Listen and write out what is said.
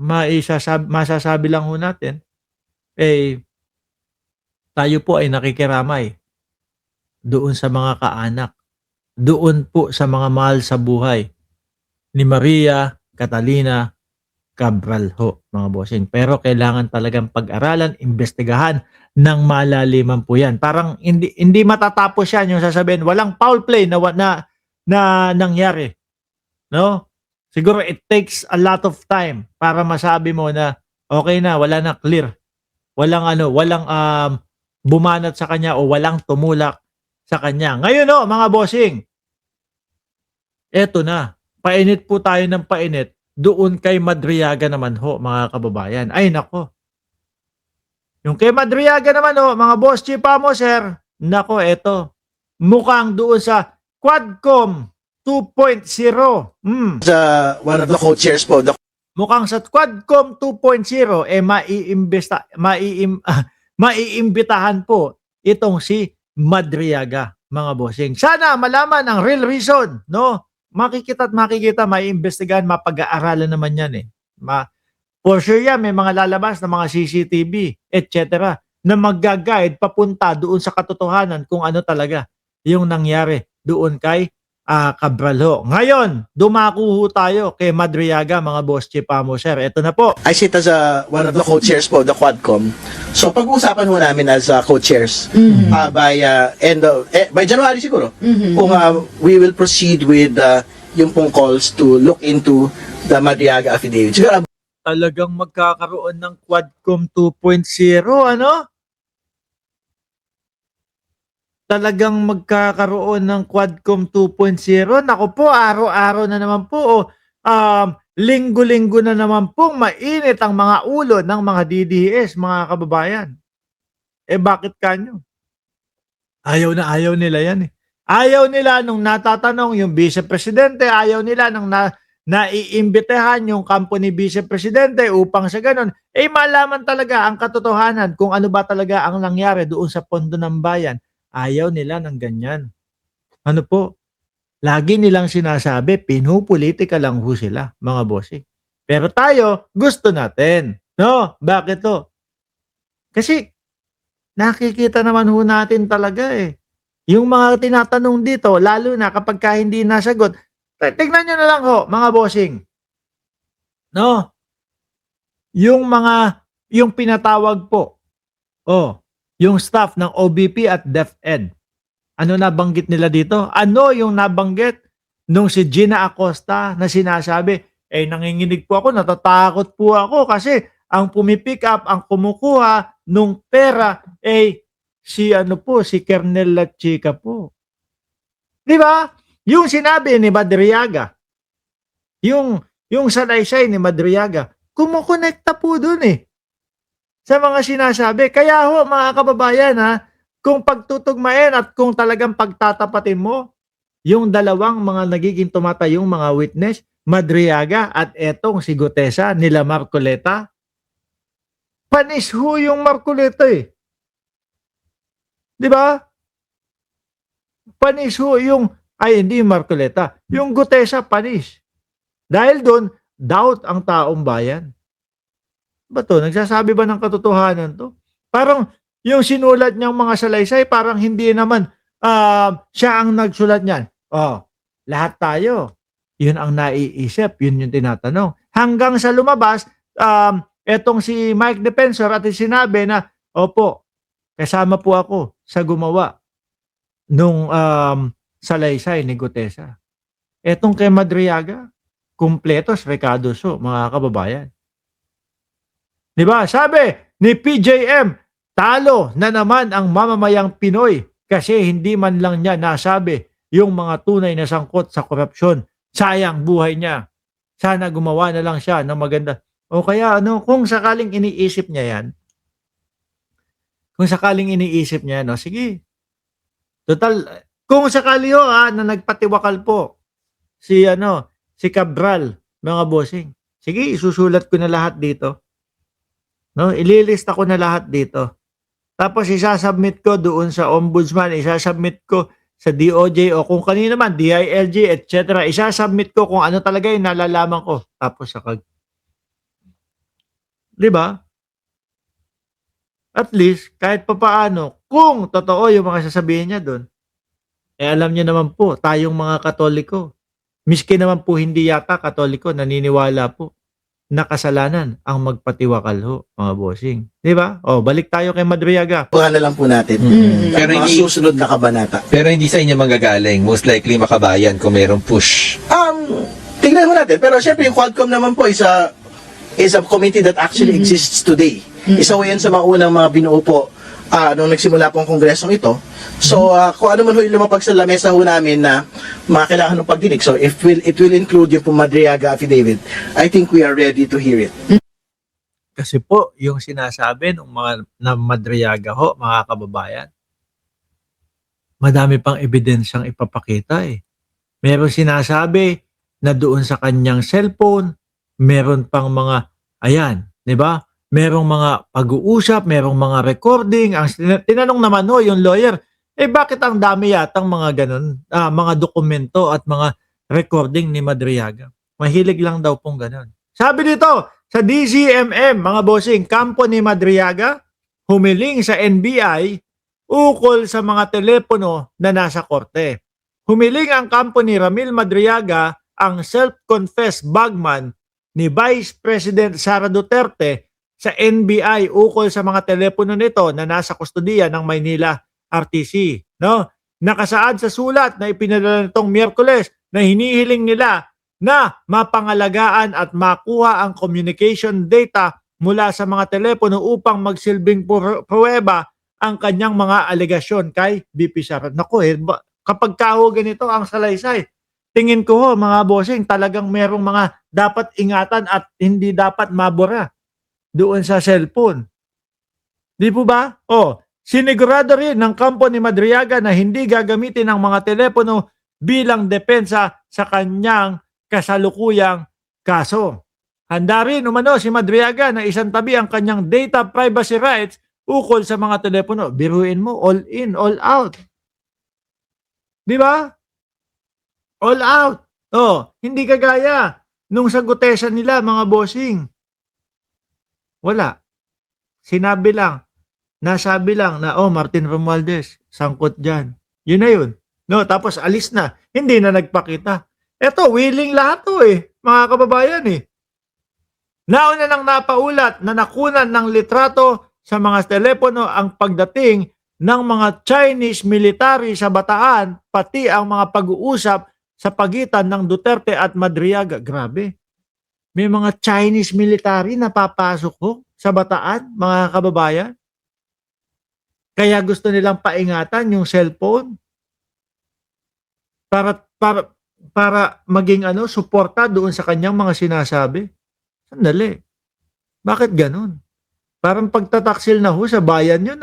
masasabi lang ho natin, eh, tayo po ay nakikiramay doon sa mga kaanak, doon po sa mga mahal sa buhay ni Maria Catalina Cabral ho, mga bossing. Pero kailangan talagang pag-aralan, imbestigahan ng malaliman po 'yan. Parang hindi matatapos 'yan yung sasabihin walang foul play na nangyari, 'no? Siguro it takes a lot of time para masabi mo na okay na, wala na, clear. Walang bumanat sa kanya o walang tumulak sa kanya. Ngayon ho, mga bossing, eto na, painit po tayo ng painit doon kay Madriaga naman ho, mga kababayan. Ay nako, yung kay Madriaga naman ho, mga boss chipamo sir, nako eto, mukhang doon sa Quadcom 2.0. One of the co-chairs po, Mukhang sa Quadcom 2.0 maiimbitahan po itong si Madriaga, mga bossing. Sana malaman ang real reason, no? Makikita at makikita, maiimbestigahan, mapag-aaralan naman 'yan eh. For sure yan, may mga lalabas na mga CCTV, etc. na magga-guide papunta doon sa katotohanan kung ano talaga yung nangyari doon kay Cabral ho. Ngayon, dumako ho tayo kay Madriaga, mga boss chipamo sir. Ito na po. I sit as one of the co-chairs po, the Quadcom. So pag-uusapan ho namin as co-chairs by January siguro, kung we will proceed with yung pong calls to look into the Madriaga affidavit. Siguro, Talagang magkakaroon ng Quadcom 2.0, ano? Talagang magkakaroon ng Quadcom 2.0. Naku po, araw-araw na naman po. Linggo-linggo na naman pong mainit ang mga ulo ng mga DDS, mga kababayan. Eh bakit kanyo? Ayaw na ayaw nila yan eh. Ayaw nila nung natatanong yung Vice Presidente, ayaw nila nung naiimbitahan yung kampo ni Vice Presidente upang sa ganun, eh malaman talaga ang katotohanan kung ano ba talaga ang nangyari doon sa pondo ng bayan. Ayaw nila ng ganyan. Ano po? Lagi nilang sinasabi, pinupolitika lang ho sila, mga bossing. Pero tayo, gusto natin. No? Bakit to? Kasi nakikita naman ho natin talaga eh. Yung mga tinatanong dito, lalo na kapag hindi nasagot, tignan nyo na lang ho, mga bossing. No? Yung pinatawag po, yung staff ng OBP at DepEd. Ano nabanggit nila dito? Ano yung nabanggit nung si Gina Acosta na sinasabi, nanginginig po ako, natatakot po ako kasi ang pumipick up, ang kumukuha nung pera, si Kernel Lachica po. Di ba? Yung sinabi ni Madriaga, yung salaysay ni Madriaga, kumukonekta po dun eh. Sa mga sinasabi. Kaya ho, mga kababayan kung pagtutugmain at kung talagang pagtatapatin mo, yung dalawang mga nagiging tumatayong mga witness, Madriaga at etong si Gutesa nila Marcoleta, panis ho yung Marcoleta eh. Di ba? Panis ho hindi yung Marcoleta, yung Gutesa panis. Dahil doon, doubt ang taong bayan. Ba to? Nagsasabi ba ng katotohanan to? Parang yung sinulat niyang mga salaysay, parang hindi naman siya ang nagsulat niyan. Lahat tayo. Yun ang naiisip, yun yung tinatanong. Hanggang sa lumabas, etong si Mike Defensor at sinabi na, opo, kasama po ako sa gumawa nung salaysay ni Gutesa. Etong kay Madriaga, kumpletos recados ho, mga kababayan. Diba? Sabi ni PJM, talo na naman ang mamamayang Pinoy kasi hindi man lang niya nasabi yung mga tunay na sangkot sa korupsyon. Sayang buhay niya. Sana gumawa na lang siya ng maganda. O kaya kung sakaling iniisip niya yan, sige. Total, kung sakali ho na nagpatiwakal po si Cabral, mga bossing. Sige, isusulat ko na lahat dito. No, ililista ko na lahat dito. Tapos isasubmit ko doon sa ombudsman, isasubmit ko sa DOJ o kung kanino man, DILG, etc. Isasubmit ko kung ano talaga yung nalalaman ko. Tapos 'Di ba? At least kahit papaano kung totoo yung mga sasabihin niya dun, eh, alam niyo naman po tayong mga Katoliko, miski naman po hindi yata Katoliko, naniniwala po na kasalanan ang magpatiwakal ho, mga bossing. 'Di ba? O, balik tayo kay Madriaga. Kuha na lang po natin. Pero Ang mga hindi, susunod na kabanata. pero hindi sa inyo manggagaling. Most likely makabayan kung merong push. Tingnan mo natin. Pero syempre yung Quadcom naman po is a committee that actually exists today. Isa po yan sa mga unang mga binuo po nung nagsimula po ang kongresong ito. So, kung ano man ho yung lumapag sa lamesa ho namin na mga kailangan ng pagdinig. So, if it will include yung Madriaga affidavit, I think we are ready to hear it. Kasi po, yung sinasabi ng mga na Madriaga ho, mga kababayan, madami pang ebidensyang ipapakita eh. Meron sinasabi na doon sa kanyang cellphone, meron pang mga, ayan, di ba? Merong mga pag-uusap, merong mga recording. Ang tinanong naman ho, yung lawyer, eh bakit ang dami yatang mga ganun, mga dokumento at mga recording ni Madriaga? Mahilig lang daw pong ganun. Sabi dito, sa DCMM, mga bossing, kampo ni Madriaga, humiling sa NBI ukol sa mga telepono na nasa korte. Humiling ang kampo ni Ramil Madriaga, ang self-confessed bagman ni Vice President Sara Duterte sa NBI ukol sa mga telepono nito na nasa kustodiya ng Maynila RTC. No? Nakasaad sa sulat na ipinadala nitong Miyerkules na hinihiling nila na mapangalagaan at makuha ang communication data mula sa mga telepono upang magsilbing pruweba ang kanyang mga alegasyon kay BP Sara. Naku, kapag kaho ganito ang salaysay, tingin ko ho, mga bossing, talagang merong mga dapat ingatan at hindi dapat mabura doon sa cellphone. Di po ba? Sinigurado rin ng kampo ni Madriaga na hindi gagamitin ang mga telepono bilang depensa sa kanyang kasalukuyang kaso. Handa rin umano si Madriaga na isantabi ang kanyang data privacy rights ukol sa mga telepono. Biruin mo, all in, all out. Di ba? All out. Hindi kagaya nung sa gutesa nila, mga bossing. Wala. Sinabi lang, nasabi lang na, Martin Romualdez, sangkot dyan. Yun na yun. No, tapos alis na. Hindi na nagpakita. Eto, willing lahat to mga kababayan Nauna nang napaulat na nakunan ng litrato sa mga telepono ang pagdating ng mga Chinese military sa Bataan, pati ang mga pag-uusap sa pagitan ng Duterte at Madriaga. Grabe. May mga Chinese military na papasok sa Bataan, mga kababayan. Kaya gusto nilang paingatan yung cellphone para maging suporta doon sa kanyang mga sinasabi. Sandali. Bakit ganun? Parang pagtataksil na sa bayan yun